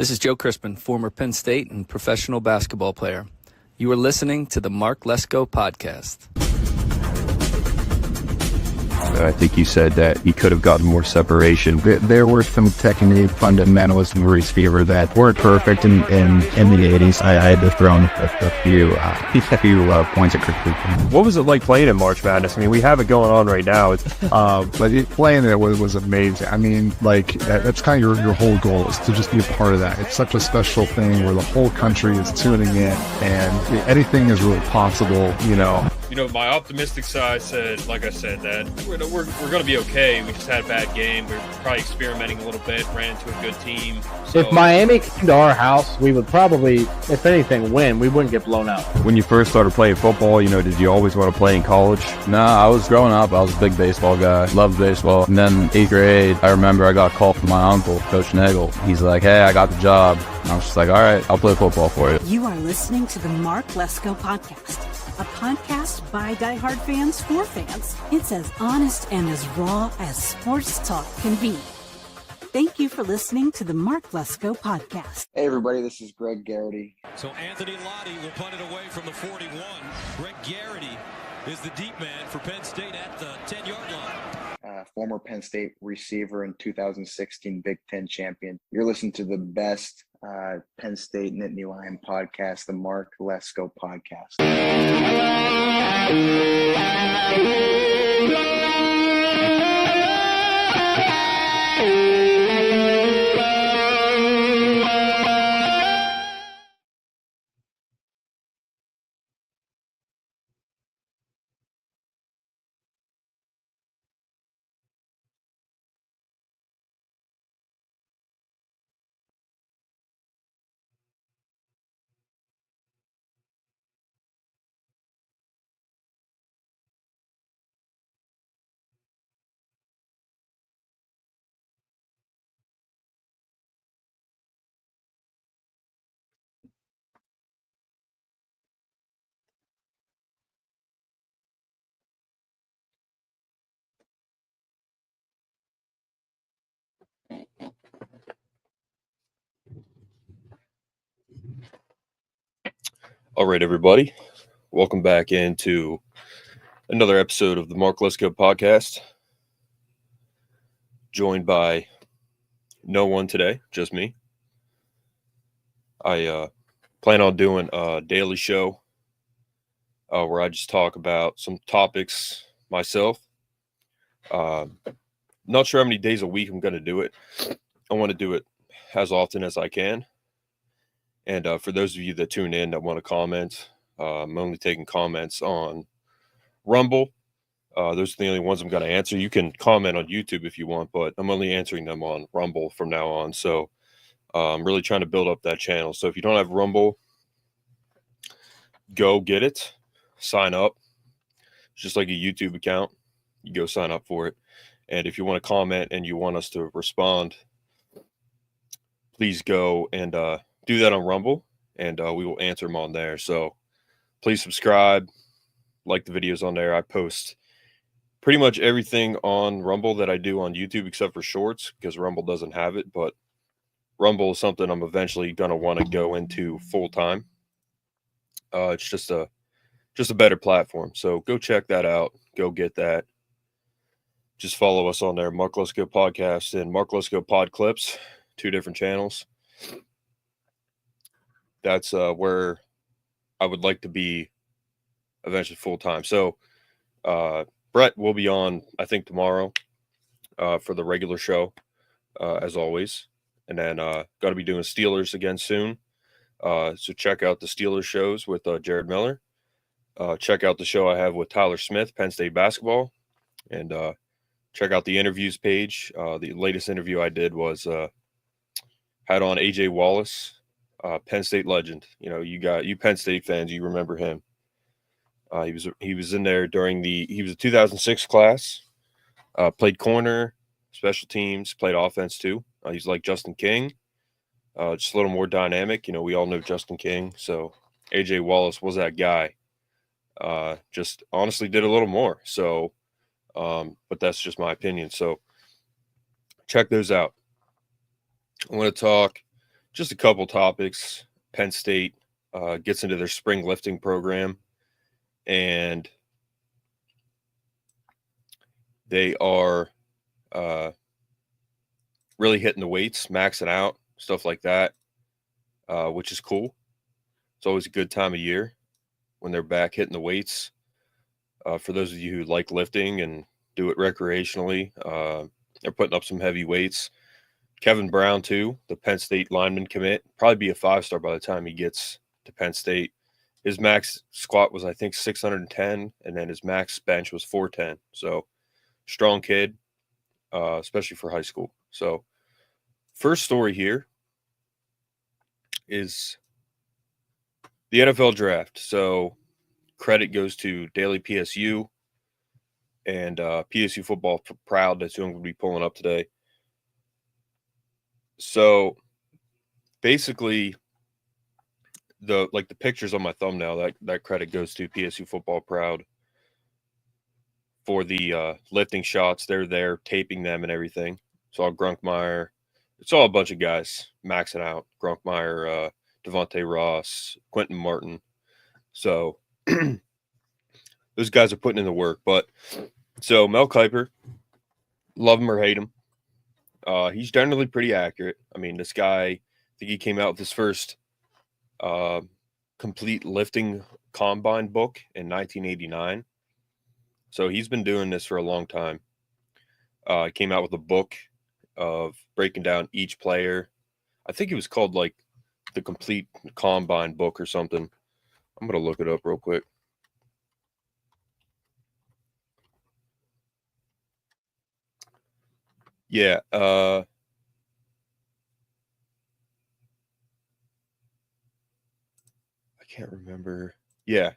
This is Joe Crispin, former Penn State and professional basketball player. You are listening to the Mark Lesko Podcast. I think you said that he could have gotten more separation. There were some technique fundamentals in receiver that weren't perfect in the 80s. I had to throw in a few points of criticism. What was it like playing in March Madness? I mean, we have it going on right now. But playing it was amazing. I mean, like, that's kind of your whole goal is to just be a part of that. It's such a special thing where the whole country is tuning in and anything is really possible, you know. You know, my optimistic side said, like I said, that we're going to be okay. We just had a bad game. We're probably experimenting a little bit, ran into a good team. So. If Miami came to our house, we would probably, if anything, win. We wouldn't get blown out. When you first started playing football, you know, did you always want to play in college? No, I was growing up. I was a big baseball guy. Loved baseball. And then 8th grade, I remember I got a call from my uncle, Coach Nagel. He's like, hey, I got the job. And I was just like, all right, I'll play football for you. You are listening to the Mark Lesko Podcast, a podcast by diehard fans for fans. It's as honest and as raw as sports talk can be. Thank you for listening to the Mark Lesko Podcast. Hey everybody, this is Greg Garrity. So Anthony Lottie will punt it away from the 41. Greg Garrity is the deep man for Penn State at the 10-yard line. Former Penn State receiver and 2016 Big Ten champion. You're listening to the best Penn State Nittany Lion podcast, the Mark Lesko Podcast. All right, everybody. Welcome back into another episode of the Mark Lesko Podcast. Joined by no one today, just me. I plan on doing a daily show where I just talk about some topics myself. Not sure how many days a week I'm going to do it. I want to do it as often as I can. And for those of you that tune in that want to comment, I'm only taking comments on Rumble. Those are the only ones I'm going to answer. You can comment on YouTube if you want, but I'm only answering them on Rumble from now on. So I'm really trying to build up that channel. So if you don't have Rumble, go get it. Sign up. It's just like a YouTube account. You go sign up for it. And if you want to comment and you want us to respond, please go and do that on Rumble, and we will answer them on there. So please subscribe, like the videos on there. I post pretty much everything on Rumble that I do on YouTube except for shorts because Rumble doesn't have it, but Rumble is something I'm eventually going to want to go into full time. It's just a better platform. So go check that out. Go get that. Just follow us on there, Mark Lesko Podcast and Mark Lesko Pod Clips, 2 different channels. That's where I would like to be eventually full time. So Brett will be on, I think, tomorrow for the regular show, as always. And then got to be doing Steelers again soon. So check out the Steelers shows with Jared Miller. Check out the show I have with Tyler Smith, Penn State basketball. And check out the interviews page. The latest interview I did was had on A.J. Wallace. Penn State legend. You know, you Penn State fans, you remember him. He was in there he was a 2006 class, played corner, special teams, played offense too. He's like Justin King, just a little more dynamic. You know, we all know Justin King. So A.J. Wallace was that guy. Just honestly did a little more. So, but that's just my opinion. So check those out. I want to talk just a couple topics. Penn State gets into their spring lifting program, and they are really hitting the weights, maxing out, stuff like that, which is cool. It's always a good time of year when they're back hitting the weights. For those of you who like lifting and do it recreationally, they're putting up some heavy weights. Kevin Brown, too, the Penn State lineman commit, probably be a 5-star by the time he gets to Penn State. His max squat was, I think, 610, and then his max bench was 410. So, strong kid, especially for high school. So, first story here is the NFL draft. So, credit goes to Daily PSU and PSU Football Proud. That's who I'm going to be pulling up today. So basically, the pictures on my thumbnail, that credit goes to PSU Football Proud for the lifting shots. They're there taping them and everything. So Grunkmeyer, it's all a bunch of guys maxing out. Grunkmeyer, Devontae Ross, Quentin Martin. So those guys are putting in the work. But so Mel Kiper, love him or hate him, he's generally pretty accurate. I mean, this guy, I think he came out with his first complete lifting combine book in 1989. So he's been doing this for a long time. He came out with a book of breaking down each player. I think it was called like the Complete Combine Book or something. I'm going to look it up real quick. Yeah, I can't remember. Yeah,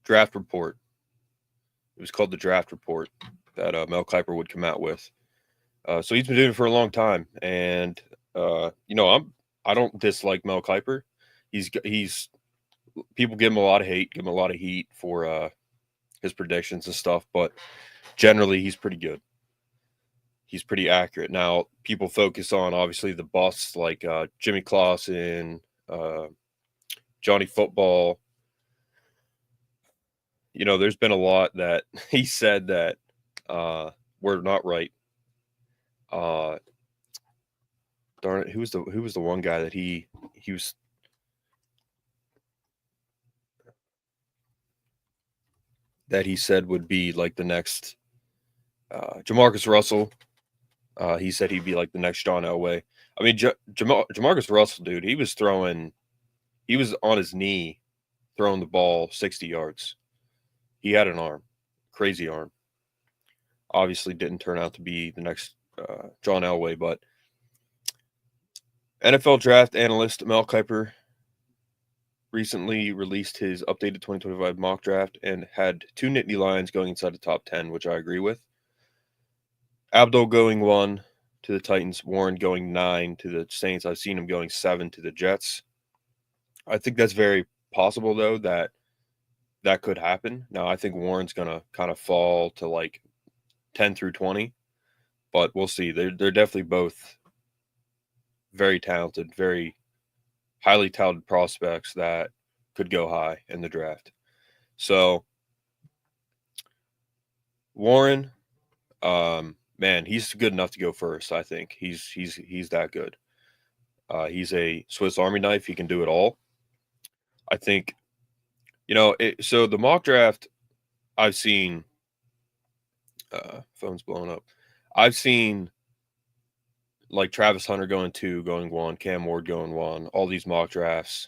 Draft Report. It was called the Draft Report that Mel Kiper would come out with. So he's been doing it for a long time, and I don't dislike Mel Kiper. He's people give him a lot of hate, give him a lot of heat for his predictions and stuff, but generally he's pretty good. He's pretty accurate. Now, people focus on, obviously, the busts like Jimmy Clausen, Johnny Football. There's been a lot that he said that were not right. Darn it, who was the one guy that he was that he said would be like the next Jamarcus Russell? He said he'd be like the next John Elway. I mean, Jamarcus Russell, dude, he was on his knee throwing the ball 60 yards. He had an arm, crazy arm. Obviously didn't turn out to be the next John Elway, but NFL draft analyst Mel Kiper recently released his updated 2025 mock draft and had 2 Nittany Lions going inside the top 10, which I agree with. Abdul going 1 to the Titans, Warren going 9 to the Saints. I've seen him going 7 to the Jets. I think that's very possible, though, that could happen. Now, I think Warren's going to kind of fall to like 10 through 20, but we'll see. They're definitely both very talented, very highly touted prospects that could go high in the draft. So, Warren, man, he's good enough to go first. I think he's that good. He's a Swiss Army knife. He can do it all. I think, so the mock draft I've seen, phone's blowing up. I've seen like Travis Hunter going 2, going 1, Cam Ward going 1. All these mock drafts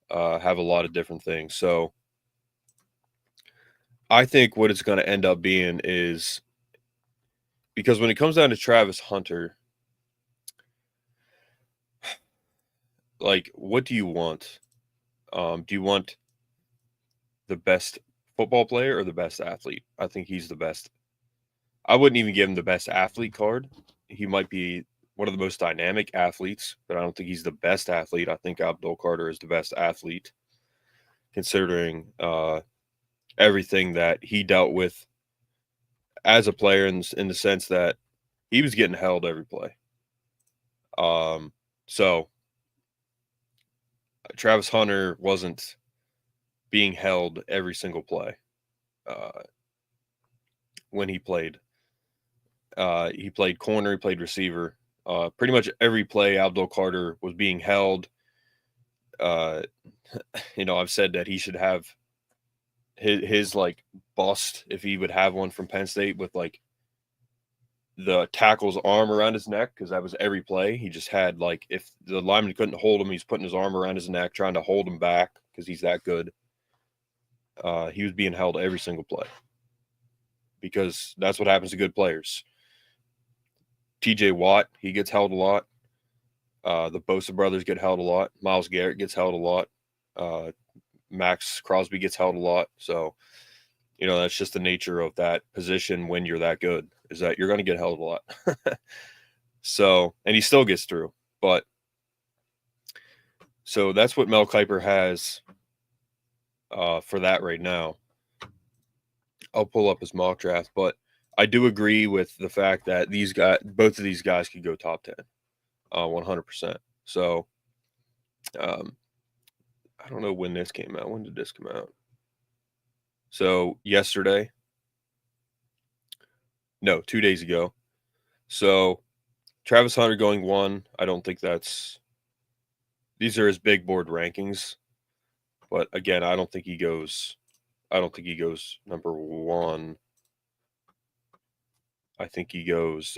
have a lot of different things. So I think what it's going to end up being is, because when it comes down to Travis Hunter, like, what do you want? Do you want the best football player or the best athlete? I think he's the best. I wouldn't even give him the best athlete card. He might be one of the most dynamic athletes, but I don't think he's the best athlete. I think Abdul Carter is the best athlete, considering everything that he dealt with as a player in the sense that he was getting held every play. So Travis Hunter wasn't being held every single play when he played. He played corner, he played receiver. Pretty much every play, Abdul Carter was being held. I've said that he should have his like bust, if he would have one from Penn State, with like the tackle's arm around his neck, because that was every play. He just had, like, if the lineman couldn't hold him, he's putting his arm around his neck, trying to hold him back because he's that good. He was being held every single play because that's what happens to good players. TJ Watt, he gets held a lot. The Bosa brothers get held a lot. Myles Garrett gets held a lot. Max Crosby gets held a lot. So, that's just the nature of that position when you're that good, is that you're going to get held a lot. So, and he still gets through. But, so that's what Mel Kiper has for that right now. I'll pull up his mock draft, but I do agree with the fact that both of these guys could go top 10, 100%. So, I don't know when this came out. When did this come out? So yesterday. No, 2 days ago. So Travis Hunter going 1. I don't think these are his big board rankings. But again, I don't think he goes number 1. I think he goes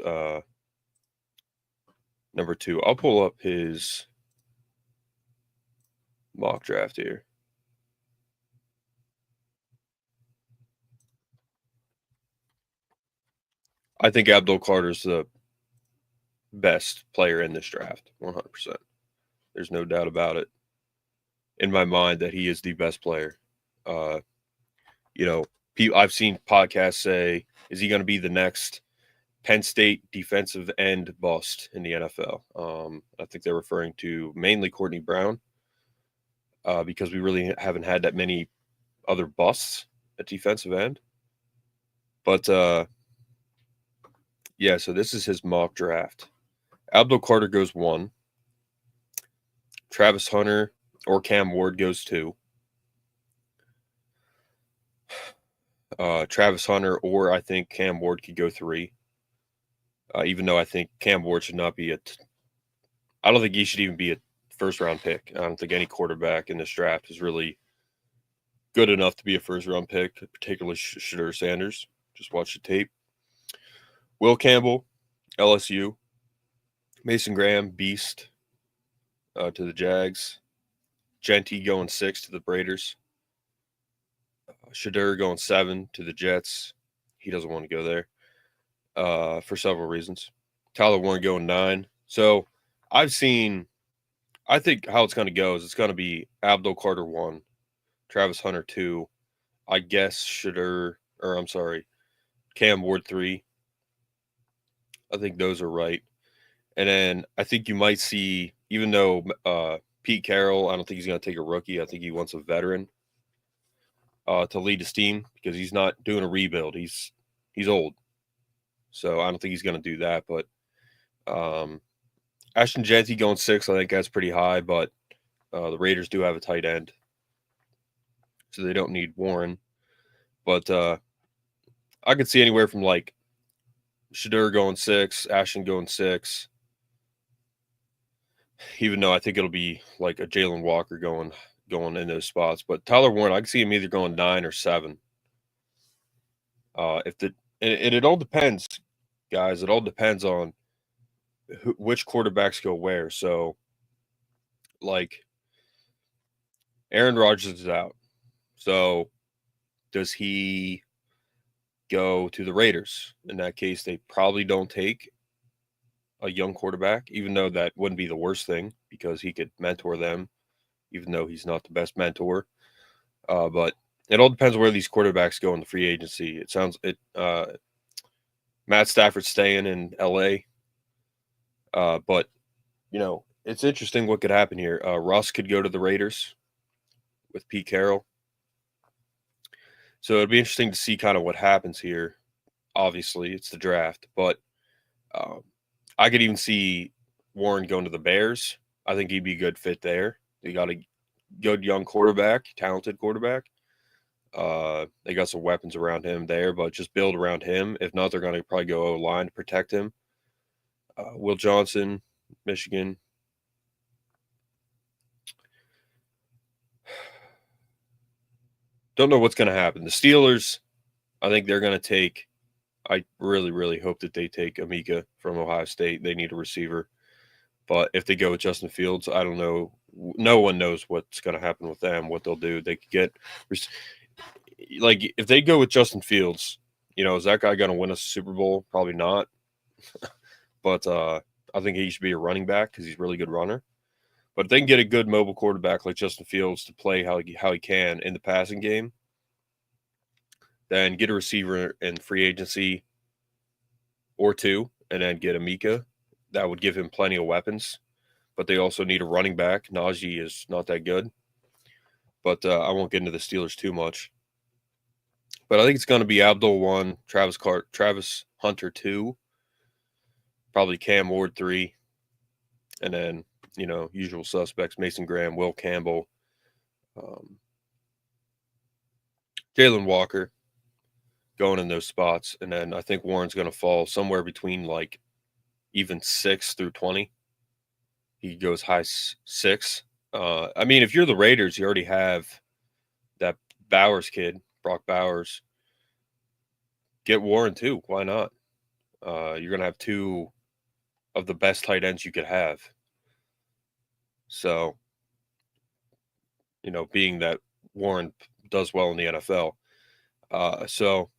number 2. I'll pull up his mock draft here. I think Abdul Carter's the best player in this draft, 100%. There's no doubt about it in my mind that he is the best player. I've seen podcasts say, is he going to be the next Penn State defensive end bust in the NFL? I think they're referring to mainly Courtney Brown, because we really haven't had that many other busts at defensive end. But, yeah, so this is his mock draft. Abdul Carter goes 1. Travis Hunter or Cam Ward goes 2. Travis Hunter or I think Cam Ward could go 3. Even though I think Cam Ward should not be I don't think he should even be a first-round pick. I don't think any quarterback in this draft is really good enough to be a first-round pick, particularly Shedeur Sanders. Just watch the tape. Will Campbell, LSU. Mason Graham, beast, to the Jags. Genty going 6 to the Raiders. Shedeur going 7 to the Jets. He doesn't want to go there for several reasons. Tyler Warren going 9. So I think how it's going to go is it's going to be Abdul Carter 1, Travis Hunter 2, I guess Cam Ward 3. I think those are right. And then I think you might see, even though Pete Carroll, I don't think he's going to take a rookie. I think he wants a veteran to lead his team because he's not doing a rebuild. He's old. So I don't think he's going to do that. But Ashton Genty going 6, I think that's pretty high. But the Raiders do have a tight end, so they don't need Warren. But I could see anywhere from like Shedeur going 6, Ashton going 6. Even though I think it'll be like a Jalen Walker going in those spots. But Tyler Warren, I can see him either going 9 or 7. It all depends, guys. It all depends on which quarterbacks go where. So, like, Aaron Rodgers is out. So, does he go to the Raiders? In that case, they probably don't take a young quarterback, even though that wouldn't be the worst thing because he could mentor them, even though he's not the best mentor. But it all depends where these quarterbacks go in the free agency. Matt Stafford's staying in LA. But, it's interesting what could happen here. Russ could go to the Raiders with Pete Carroll. So it'd be interesting to see kind of what happens here. Obviously, it's the draft, but I could even see Warren going to the Bears. I think he'd be a good fit there. You got good young quarterback, talented quarterback. They got some weapons around him there, but just build around him. If not, they're going to probably go O-line to protect him. Will Johnson, Michigan. Don't know what's going to happen. The Steelers, I think they're going to take – I really, really hope that they take Amika from Ohio State. They need a receiver. But if they go with Justin Fields, I don't know. No one knows what's going to happen with them, what they'll do. They could get – like, if they go with Justin Fields, is that guy going to win us a Super Bowl? Probably not. But I think he should be a running back because he's a really good runner. But if they can get a good mobile quarterback like Justin Fields to play how he can in the passing game, then get a receiver in free agency or two, and then get Amika. That would give him plenty of weapons. But they also need a running back. Najee is not that good. But I won't get into the Steelers too much. But I think it's going to be Abdul 1, Travis Hunter 2, probably Cam Ward 3, and then usual suspects, Mason Graham, Will Campbell, Jalen Walker going in those spots. And then I think Warren's going to fall somewhere between like even 6 through 20. He goes high 6. I mean, if you're the Raiders, you already have that Bowers kid, Brock Bowers. Get Warren too. Why not? You're going to have 2 of the best tight ends you could have. So, being that Warren does well in the NFL. So,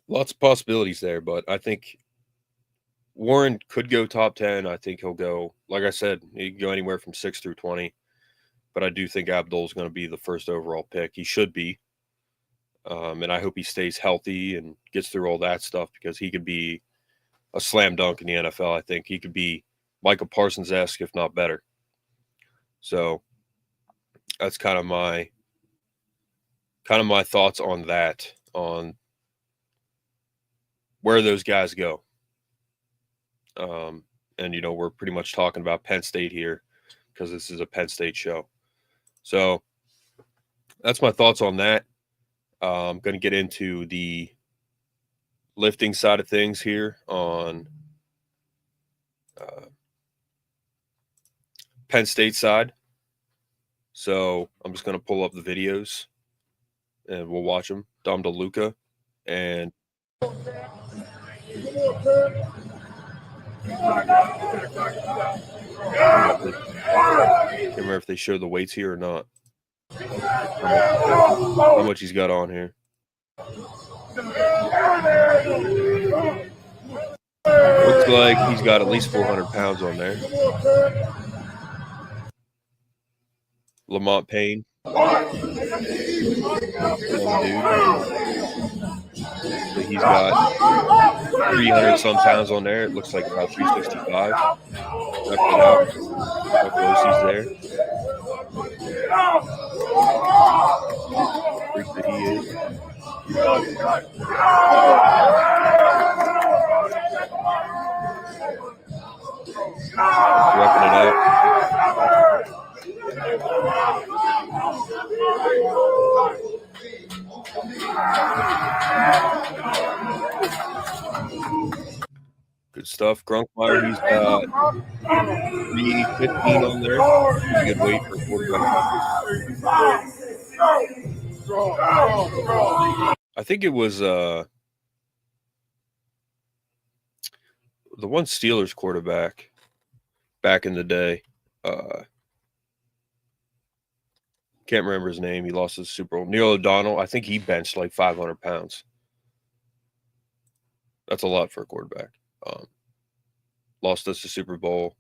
lots of possibilities there, but I think Warren could go top 10. I think he'll go, like I said, he can go anywhere from 6 through 20. But I do think Abdul's going to be the first overall pick. He should be. And I hope he stays healthy and gets through all that stuff because he could be a slam dunk in the NFL. I think he could be Michael Parsons-esque, if not better. So that's kind of my thoughts on that, on where those guys go. And we're pretty much talking about Penn State here because this is a Penn State show. So that's my thoughts on that. I'm going to get into the lifting side of things here on Penn State side. So I'm just going to pull up the videos and we'll watch them. Dom DeLuca and can't remember if they show the weights here or not. How much he's got on here. Looks like he's got at least 400 pounds on there. Lamont Payne. Young dude. So he's got 300 some pounds on there. It looks like about 365. Check it out. How close he's there. Freak that he is. Repping it out. Good stuff. Grunkmeyer, he's got 315 on there. Pretty good weight for a quarterback. I think it was the one Steelers quarterback back in the day. Can't remember his name. He lost his Super Bowl. Neil O'Donnell, I think he benched like 500 pounds. That's a lot for a quarterback. Lost us the Super Bowl.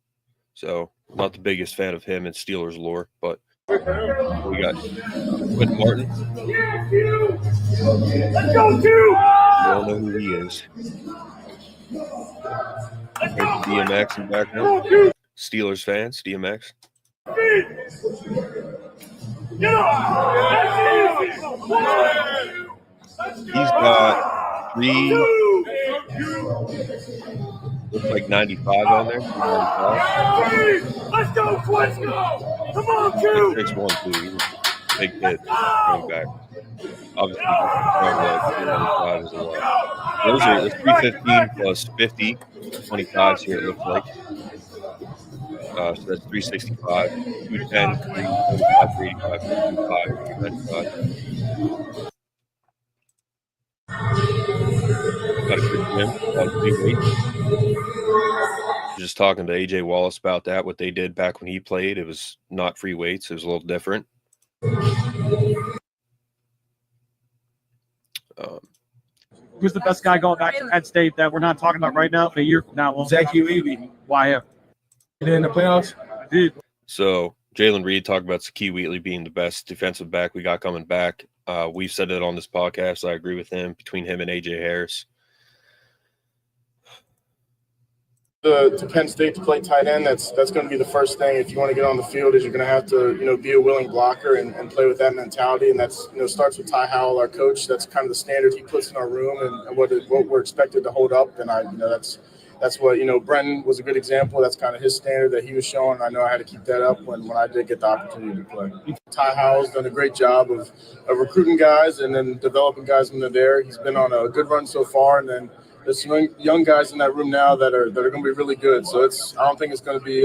So, not the biggest fan of him in Steelers lore, but we got Quentin Martin. Let's go, two! We all know who he is. DMX in the background. Steelers fans, DMX. He's got looks like 95 on there. 95. Let's go, let's go! 6'1", too. He was a big kid coming back. Obviously, strong leg, 305 is a lot. That's 315 plus 50, 25s here, it looks like. So that's 365, 210, 325, 385, 325 for the bench side. Got a good gym, a lot of free weights. Just talking to AJ Wallace about that, what they did back when he played. It was not free weights. It was a little different. Who's the best guy going back to Penn State that we're not talking about right now? A year from now, Zach Wheatley. Why him? In the playoffs, I did. So Jalen Reed talked about Zakee Wheatley being the best defensive back we got coming back. We've said it on this podcast. I agree with him. Between him and AJ Harris. To Penn State to play tight end, that's going to be the first thing. If you want to get on the field, is you're going to have to be a willing blocker and play with that mentality. And that's starts with Ty Howell, our coach. That's kind of the standard he puts in our room and what we're expected to hold up. And that's what Brenton was a good example. That's kind of his standard that he was showing. I know I had to keep that up when I did get the opportunity to play. Ty Howell's done a great job of recruiting guys and then developing guys when they're there. He's been on a good run so far, and then there's some young guys in that room now that are going to be really good. So I don't think it's going to be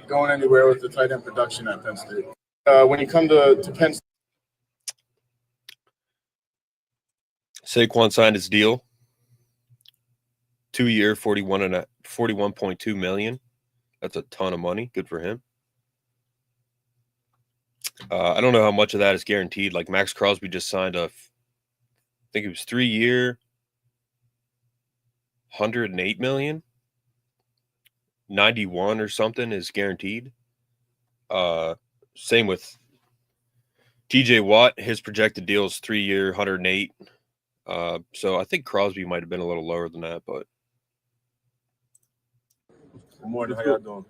going anywhere with the tight end production at Penn State. When you come to Penn State, Saquon signed his deal. 2-year, $41.2 million. That's a ton of money. Good for him. I don't know how much of that is guaranteed. Like Max Crosby just signed I think it was 3-year, $108 million. 91 or something is guaranteed. Same with TJ Watt. His projected deal is 3-year, 108. So I think Crosby might have been a little lower than that, but. Good morning. How y'all doing?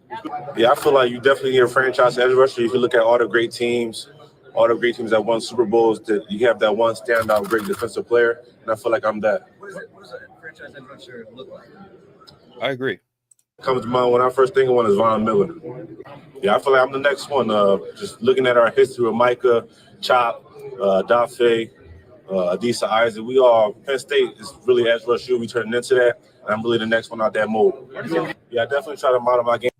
Yeah, I feel like you definitely need a franchise edge rusher. If you look at all the great teams that won Super Bowls, that you have that one standout great defensive player, and I feel like I'm that. What does a franchise edge rusher look like? I agree. Comes to mind when I first think of one is Von Miller. Yeah, I feel like I'm the next one. Just looking at our history with Micah, Chop, Dafe, Adisa Isaac, Penn State is really edge rusher. We turning into that, and I'm really the next one out that mold. Yeah, I definitely try to model my game.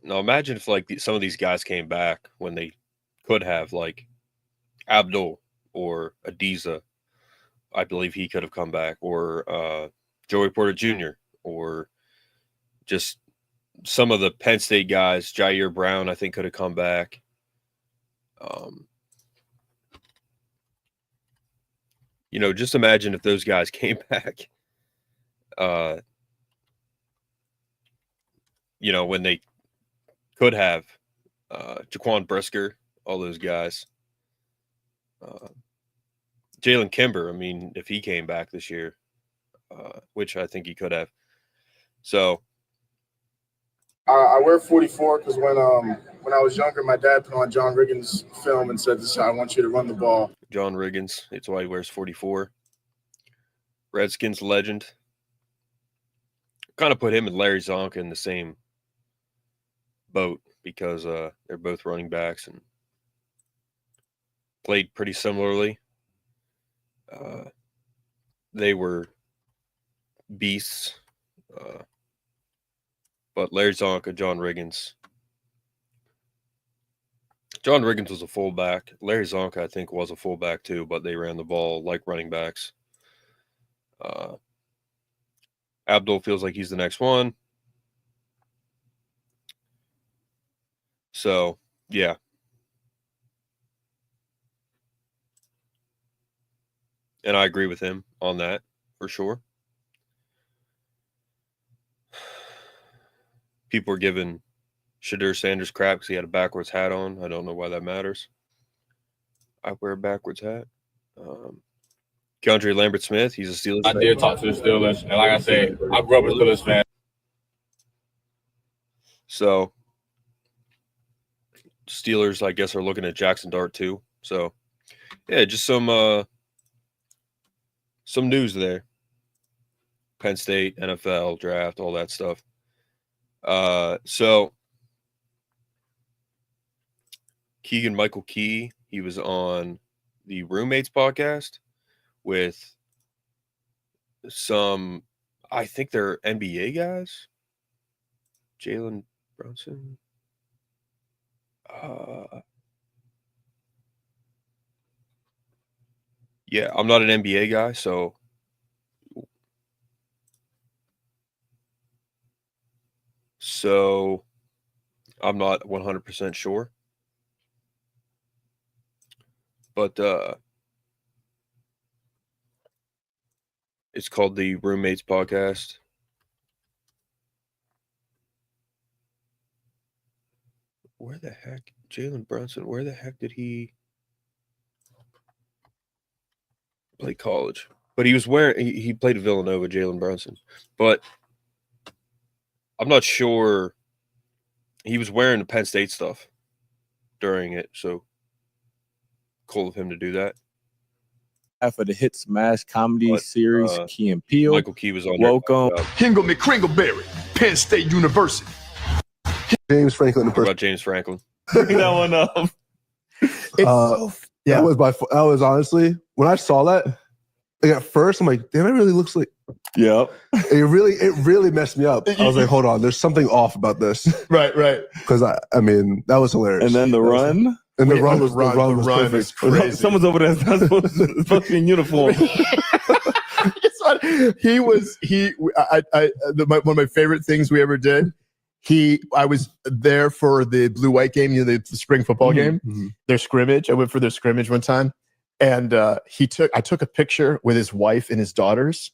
Now, imagine if some of these guys came back when they could have, like Abdul or Adiza. I believe he could have come back, or Joey Porter Jr., or just some of the Penn State guys. Jair Brown, I think, could have come back. Just imagine if those guys came back. When they could have Jaquan Brisker, all those guys. Jalen Kimber, if he came back this year, which I think he could have. So I wear 44 because when I was younger, my dad put on John Riggins' film and said, "This is how I want you to run the ball." John Riggins, it's why he wears 44. Redskins legend. Kind of put him and Larry Zonka in the same boat because they're both running backs and played pretty similarly. They were beasts. But Larry Zonka, John Riggins. John Riggins was a fullback. Larry Zonka, I think, was a fullback too, but they ran the ball like running backs. Abdul feels like he's the next one. So, yeah. And I agree with him on that, for sure. People are giving Shadur Sanders crap because he had a backwards hat on. I don't know why that matters. I wear a backwards hat. Keandre Lambert-Smith, he's a Steelers fan. I did talk to the Steelers, and like I said, I grew up a Steelers fan. So, Steelers, I guess, are looking at Jackson Dart too. So, yeah, just some news there. Penn State, NFL, draft, all that stuff. So Keegan-Michael Key. He was on the Roommates podcast with some, I think they're NBA guys. Jalen Brunson. Yeah, I'm not an NBA guy, so I'm not 100% sure. But it's called the Roommates Podcast. Where the heck, Jalen Brunson, where the heck did he play college? But he was he played at Villanova, Jalen Brunson. But I'm not sure. He was wearing the Penn State stuff during it, so cool of him to do that. After the hit smash comedy series, Key and Peele. Michael Key was on Welcome. Hingle McCringleberry, Penn State University. James Franklin. What about James Franklin? Bring that one up. That was honestly, when I saw that, like at first I'm like, damn, it really looks like. Yep. It really messed me up. I was like, hold on, there's something off about this. Right. Because I mean, that was hilarious. And then the run. And the run was perfect. Crazy. Someone's over there that's supposed to be in uniform. One of my favorite things we ever did. I was there for the blue-white game, the spring football game, their scrimmage. I went for their scrimmage one time, and I took a picture with his wife and his daughters.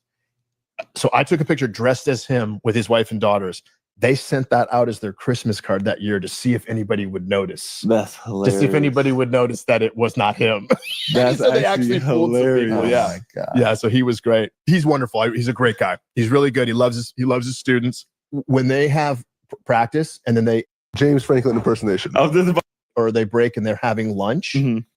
So I took a picture dressed as him with his wife and daughters. They sent that out as their Christmas card that year to see if anybody would notice. That's hilarious. To see if anybody would notice that it was not him. That's so they actually hilarious. Fooled some people. Yeah. Oh my God. Yeah. So he was great. He's wonderful. He's a great guy. He's really good. He loves his students. When they have practice and then James Franklin impersonation. Or they break and they're having lunch.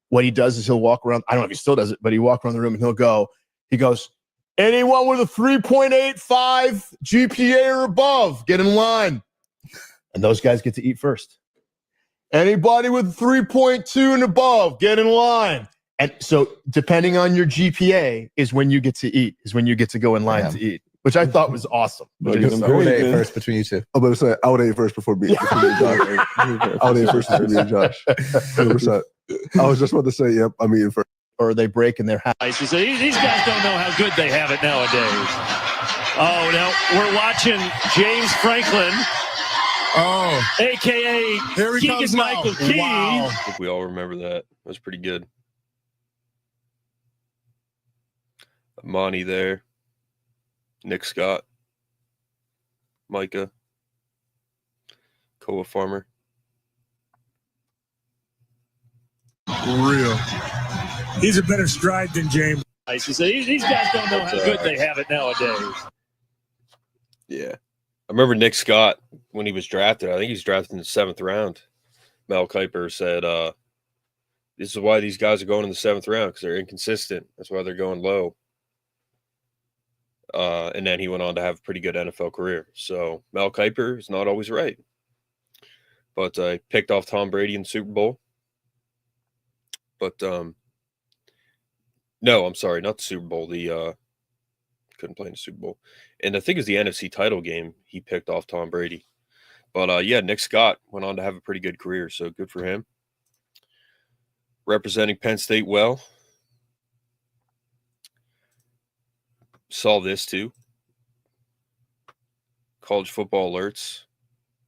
What he does is he'll walk around. I don't know if he still does it, but he walk around the room and he goes, anyone with a 3.85 GPA or above, get in line. And those guys get to eat first. Anybody with 3.2 and above, get in line. And so depending on your GPA is when you get to eat, is when you get to go in line to eat, which I thought was awesome. I would ate first between you two. I was I would ate first before me. I would ate first between me and Josh. 100%. I was just about to say, yep, I'm eating first. Or they break and they're happy. These guys don't know how good they have it nowadays. Oh, now we're watching James Franklin. Oh. A.K.A. Keegan-Michael Key. Wow. I think we all remember that. That was pretty good. Monty there. Nick Scott. Micah. Koa Farmer. Real. He's a better stride than James. These guys don't know how good they have it nowadays. Yeah. I remember Nick Scott when he was drafted. I think he was drafted in the 7th round. Mel Kiper said, this is why these guys are going in the 7th round, because they're inconsistent. That's why they're going low. And then he went on to have a pretty good NFL career. So Mel Kiper is not always right. But I picked off Tom Brady in the Super Bowl. But no, I'm sorry, not the Super Bowl. Couldn't play in the Super Bowl. And I think it was the NFC title game he picked off Tom Brady. But yeah, Nick Scott went on to have a pretty good career, so good for him. Representing Penn State well. Saw this too. College football alerts.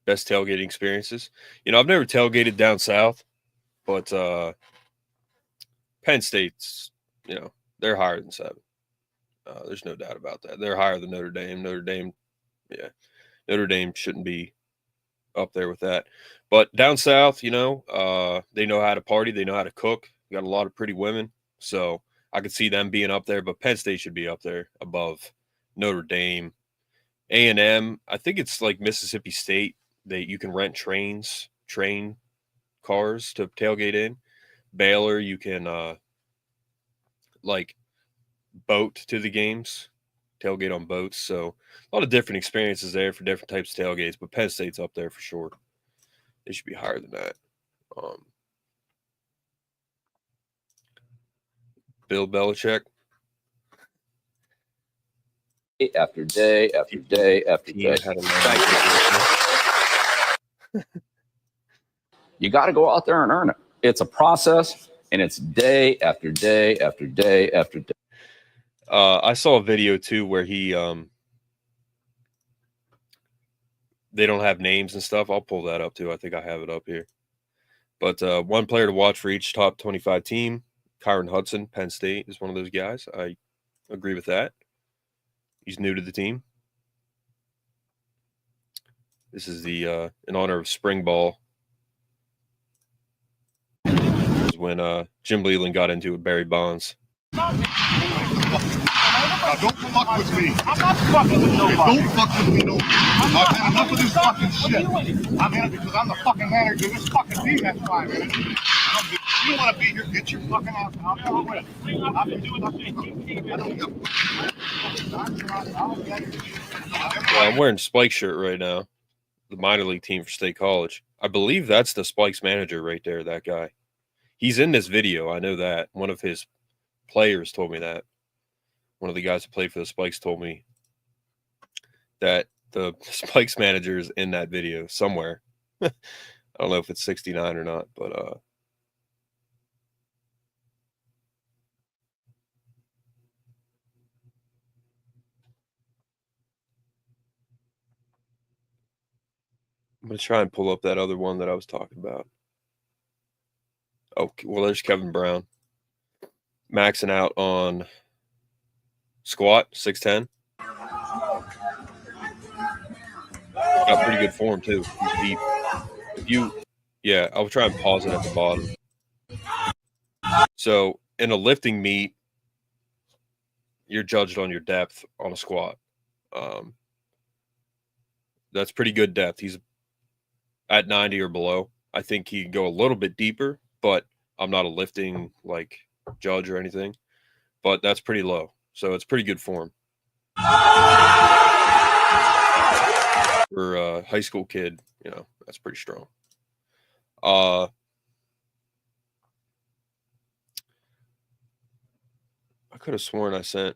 Best tailgating experiences. I've never tailgated down south, but Penn State's, they're higher than 7. There's no doubt about that. They're higher than Notre Dame. Notre Dame shouldn't be up there with that. But down south, they know how to party. They know how to cook. We got a lot of pretty women. So I could see them being up there. But Penn State should be up there above Notre Dame. A&M, I think it's like Mississippi State. You can rent train cars to tailgate in. Baylor, you can boat to the games, tailgate on boats. So a lot of different experiences there for different types of tailgates, but Penn State's up there for sure. They should be higher than that. Bill Belichick. After day after day after day. You got to go out there and earn it. It's a process, and it's day after day after day after day. I saw a video too where he they don't have names and stuff. I'll pull that up too. I think I have it up here. But one player to watch for each top 25 team. Kyron Hudson, Penn State, is one of those guys. I agree with that. He's new to the team. This is the in honor of spring ball. This is when Jim Leland got into it with Barry Bonds. Now, don't fuck with me. I'm not fucking with nobody. Don't fuck with me, no. I've had enough of this fucking shit. I'm in it because I'm the fucking manager of this fucking team. That's why I'm in it. If you want to be here, get your fucking ass out. I'll do it. I've been doing Well, I'm wearing Spike's shirt right now. The minor league team for State College. I believe that's the Spike's manager right there, that guy. He's in this video. I know that. One of his players told me that. One of the guys who played for the Spikes told me that the Spikes manager is in that video somewhere. I don't know if it's 69 or not, but I'm going to try and pull up that other one that I was talking about. Oh, well, there's Kevin Brown. Maxing out on squat, 6'10". Got pretty good form, too. He's deep. I'll try and pause it at the bottom. So, in a lifting meet, you're judged on your depth on a squat. That's pretty good depth. He's at 90 or below. I think he can go a little bit deeper, but I'm not a lifting judge or anything. But that's pretty low, so it's pretty good form for a high school kid. That's pretty strong. I could have sworn I sent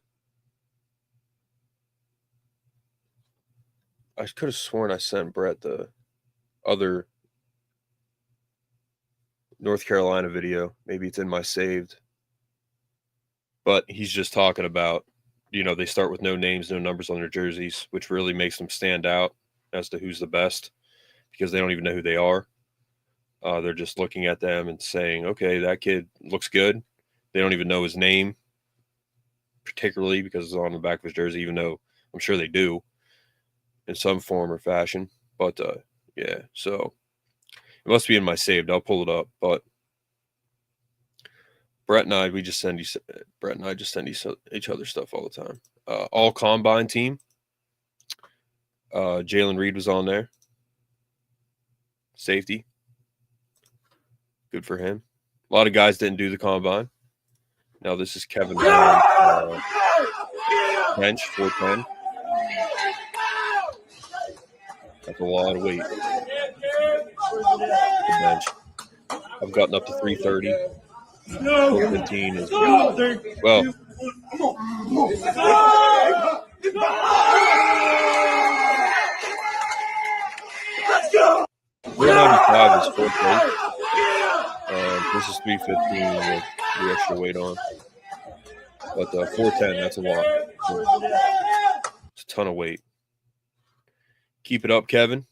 Brett the other North Carolina video. Maybe it's in my saved. But he's just talking about, they start with no names, no numbers on their jerseys, which really makes them stand out as to who's the best because they don't even know who they are. They're just looking at them and saying, okay, that kid looks good. They don't even know his name, particularly because it's on the back of his jersey, even though I'm sure they do in some form or fashion. But, so it must be in my saved. I'll pull it up. But Brett and I just send each other stuff all the time. All combine team. Jalen Reed was on there. Safety. Good for him. A lot of guys didn't do the combine. Now this is Kevin Brown. Bench 410. That's a lot of weight. The bench. I've gotten up to 330. 415 is well. 495 is fourth weight. This is 315 with the extra weight on. But 410, that's a lot. It's a ton of weight. Keep it up, Kevin.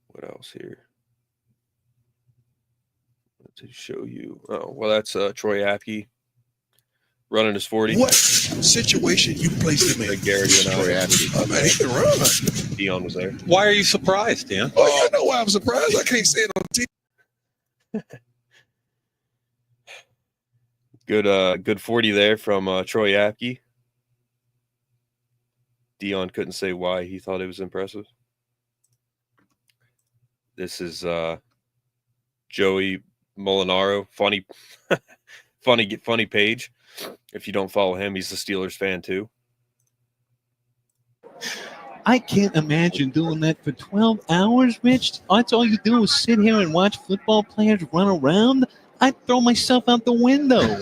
What else here? To show you. Oh, well, that's Troy Apke running his 40. What situation you placed him in? Gary and Troy Apke. Man, he can run. Dion was there. Why are you surprised, Dan? Oh, I know why I'm surprised. I can't say it on TV. Good 40 there from Troy Apke. Dion couldn't say why he thought it was impressive. This is Joey Molinaro. Funny page. If you don't follow him, he's a Steelers fan too. I can't imagine doing that for 12 hours, Mitch. That's all you do is sit here and watch football players run around. I'd throw myself out the window.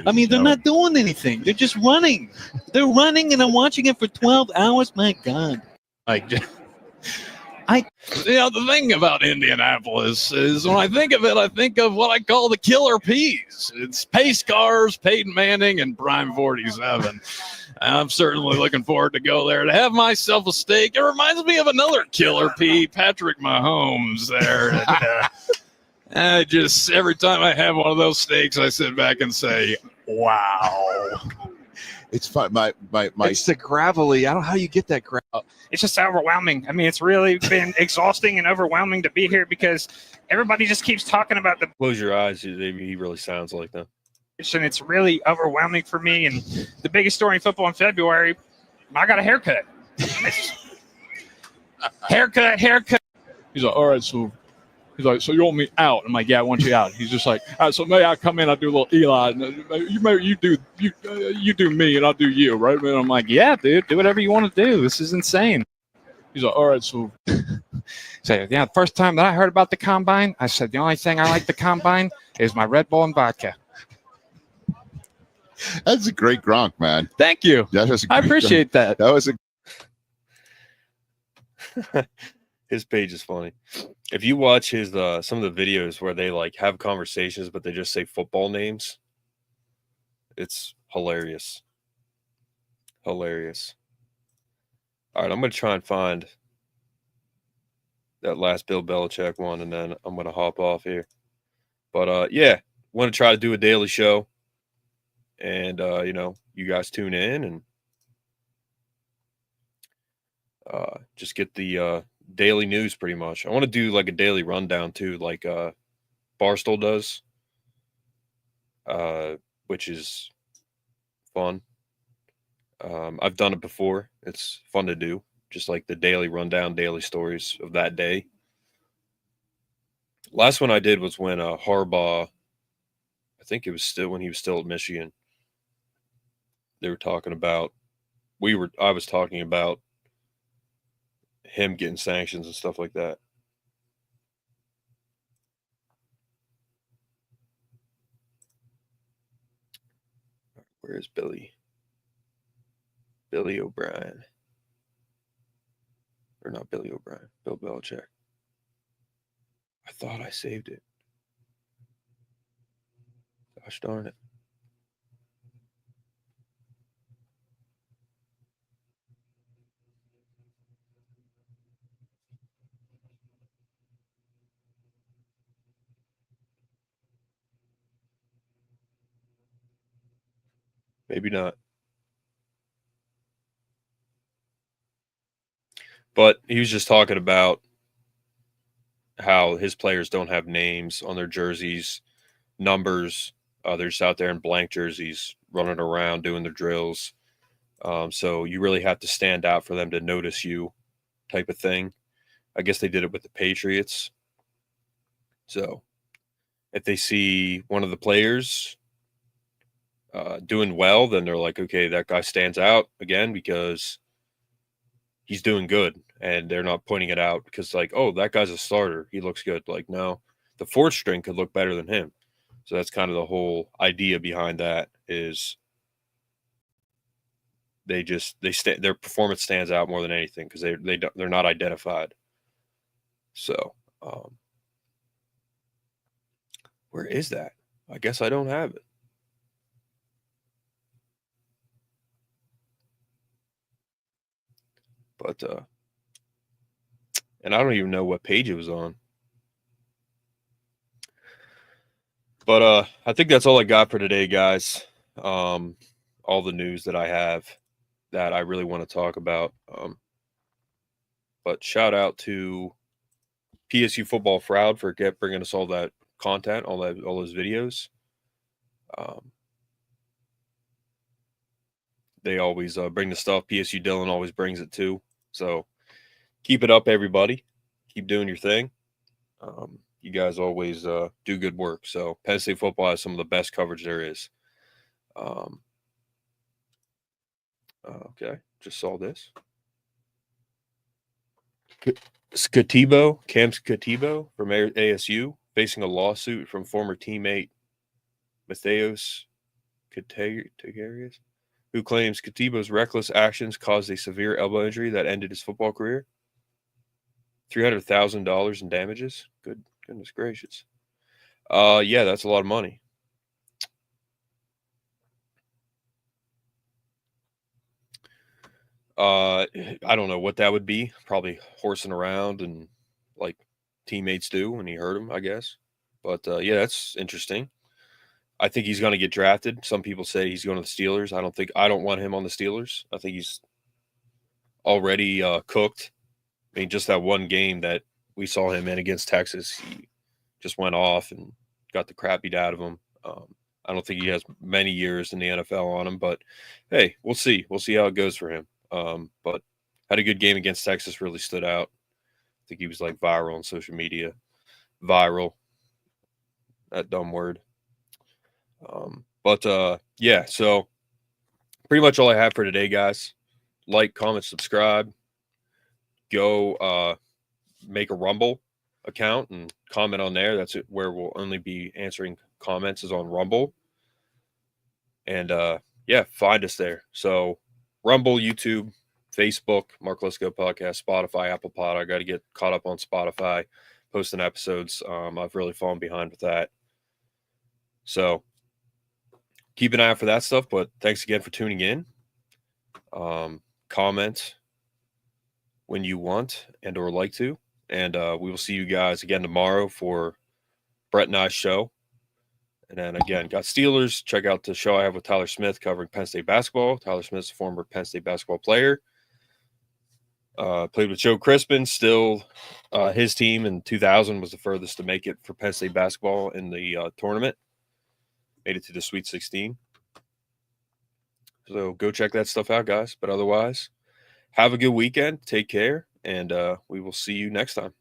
I mean, they're not doing anything. They're just running. They're running, and I'm watching it for 12 hours. My God. The thing about Indianapolis is when I think of it, I think of what I call the killer peas. It's pace cars, Peyton Manning, and Prime 47. I'm certainly looking forward to go there to have myself a steak. It reminds me of another killer pea, Patrick Mahomes there. And, just every time I have one of those steaks, I sit back and say, wow. It's fun. It's the gravelly. I don't know how you get that gravel. It's just overwhelming. I mean, it's really been exhausting and overwhelming to be here because everybody just keeps talking about the. Close your eyes. He really sounds like that. And it's really overwhelming for me. And the biggest story in football in February, I got a haircut. haircut. He's like, all right, so he's like, so you want me out? I'm like, yeah, I want you out. He's just like, all right, so maybe I come in, I do a little Eli, and you do me, and I'll do you, right? And I'm like, yeah, dude, do whatever you want to do. This is insane. He's like, all right, so. So, yeah, the first time that I heard about the combine, I said, the only thing I like the combine is my Red Bull and vodka. That's a great Gronk, man. Thank you. I appreciate that. That was a. His page is funny. If you watch his some of the videos where they like have conversations, but they just say football names, it's hilarious. Hilarious. All right, I'm gonna try and find that last Bill Belichick one, and then I'm gonna hop off here. But yeah, want to try to do a daily show, and you guys tune in and just get the daily news pretty much. I want to do like a daily rundown too, like Barstool does, which is fun. I've done it before. It's fun to do, just like the daily rundown, daily stories of that day. Last one I did was when Harbaugh, I think it was still when he was still at Michigan. They were talking about, I was talking about him getting sanctions and stuff like that. Where is Billy? Billy O'Brien. Or not Billy O'Brien, Bill Belichick. I thought I saved it. Gosh darn it. Maybe not. But he was just talking about how his players don't have names on their jerseys, numbers. They're just out there in blank jerseys, running around, doing their drills. So you really have to stand out for them to notice you, type of thing. I guess they did it with the Patriots. So if they see one of the players doing well, then they're like, okay, that guy stands out again because he's doing good. And they're not pointing it out because, like, oh, that guy's a starter. He looks good. Like, no, the fourth string could look better than him. So that's kind of the whole idea behind that is their performance stands out more than anything because they're not identified. So where is that? I guess I don't have it. But and I don't even know what page it was on. But I think that's all I got for today, guys. All the news that I have that I really want to talk about. But shout out to PSU Football Fraud for bringing us all that content, all those videos. They always bring the stuff. PSU Dylan always brings it too. So keep it up, everybody. Keep doing your thing. You guys always do good work. So Penn State football has some of the best coverage there is. Okay, just saw this. Cam Skatibo from ASU, facing a lawsuit from former teammate Matheus Tegarius, who claims Skatibo's reckless actions caused a severe elbow injury that ended his football career. $300,000 in damages. Goodness gracious. Yeah, that's a lot of money. I don't know what that would be. Probably horsing around and like teammates do when he hurt him, I guess. But yeah, that's interesting. I think he's going to get drafted. Some people say he's going to the Steelers. I don't want him on the Steelers. I think he's already cooked. I mean, just that one game that we saw him in against Texas, he just went off and got the crap beat out of him. I don't think he has many years in the NFL on him, but hey, we'll see. We'll see how it goes for him. But had a good game against Texas, really stood out. I think he was like viral on social media. Viral. That dumb word. Yeah, so pretty much all I have for today, guys. Like, comment, subscribe. Go make a Rumble account and comment on there. That's where we'll only be answering comments is on Rumble. And yeah, find us there. So Rumble, YouTube, Facebook, Mark Lesko Podcast, Spotify, Apple Pod. I got to get caught up on Spotify, posting episodes. I've really fallen behind with that. So keep an eye out for that stuff. But thanks again for tuning in. Comment when you want and or like to. And we will see you guys again tomorrow for Brett and I's show. And then again, got Steelers. Check out the show I have with Tyler Smith covering Penn State basketball. Tyler Smith's a former Penn State basketball player. Played with Joe Crispin. Still, his team in 2000 was the furthest to make it for Penn State basketball in the tournament. Made it to the Sweet 16. So go check that stuff out, guys. But otherwise, have a good weekend. Take care. And we will see you next time.